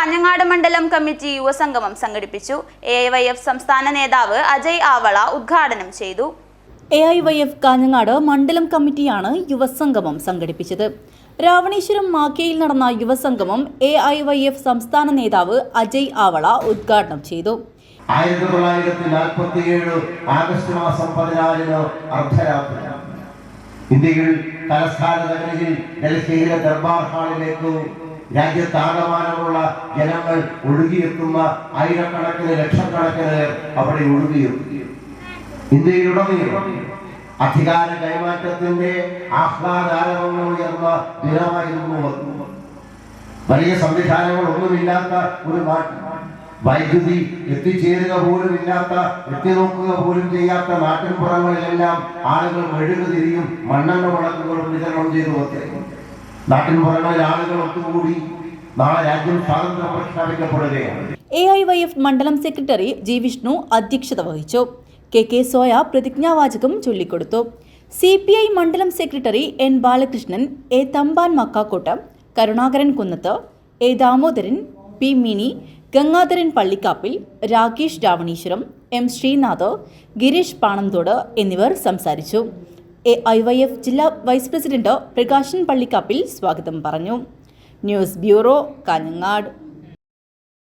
കാഞ്ഞങ്ങാട് മണ്ഡലം കമ്മിറ്റി യുവസംഗമം സംഘടിപ്പിച്ചു. AIYF സംസ്ഥാന നേതാവ് അജയ് ആവള ഉദ്ഘാടനം ചെയ്തു. AIYF കാഞ്ഞങ്ങാട് മണ്ഡലം കമ്മിറ്റിയാണ് യുവസംഗമം സംഘടിപ്പിച്ചത്. രാവണേശ്വരം മാക്കയിൽ നടന്ന യുവസംഗമം AIYF സംസ്ഥാന നേതാവ് അജയ് ആവള ഉദ്ഘാടനം ചെയ്തു. 1947 ആഗസ്റ്റ് മാസം 14 അർദ്ധരാത്രി ഇന്ത്യയിൽ തലസ്ഥാന നഗരിയിൽ ഡൽഹിയിലെ ദർബാർ ഹാളിലേക്ക് രാജ്യത്താകമാനമുള്ള ജനങ്ങൾ ഒഴുകിയെത്തുന്ന ആയിരക്കണക്കിന് ലക്ഷക്കണക്കിന് അവിടെ ഒഴുകിയെത്തി. ഇന്ത്യയിലുടനീളം അധികാര കൈമാറ്റത്തിന്റെ ആഹ്ലാദാരവങ്ങൾ ഉയർന്ന ദിനമായിരുന്നു. വലിയ സംവിധാനങ്ങളൊന്നുമില്ലാത്ത ഒരു നാട്ടിൽ വൈദ്യുതി എത്തിച്ചേരുക പോലും ഇല്ലാത്ത, എത്തിനോക്കുക പോലും ചെയ്യാത്ത നാട്ടിൻപുറങ്ങളിലെല്ലാം ആളുകൾ മെഴുകുതിരിയും മണ്ണെണ്ണ വിളക്കുകളും വിതരണം ചെയ്തു വന്നു. നാട്ടിൻപുറങ്ങളിൽ ആളുകൾ ഒത്തുകൂടി നാളെ രാജ്യം സ്വാതന്ത്ര്യം പ്രഖ്യാപിക്കപ്പെടുകയാണ്. AIYF മണ്ഡലം സെക്രട്ടറി G. വിഷ്ണു അധ്യക്ഷത വഹിച്ചു. KK സോയ പ്രതിജ്ഞാവാചകം ചൊല്ലിക്കൊടുത്തു. CPI മണ്ഡലം secretary N. Balakrishnan, A. Thampan Makkakode, Karunakaran Kunnath, A. Damodaran, P. Mini, Gangadharan Pallikkappil, Rakesh Ravaneeswaram, M. Sreenath, Gireesh Panamthode എന്നിവർ സംസാരിച്ചു. AIYF ജില്ലാ വൈസ് പ്രസിഡന്റ് പ്രകാശൻ പള്ളിക്കാപ്പിൽ സ്വാഗതം പറഞ്ഞു. News bureau, Kanhangad.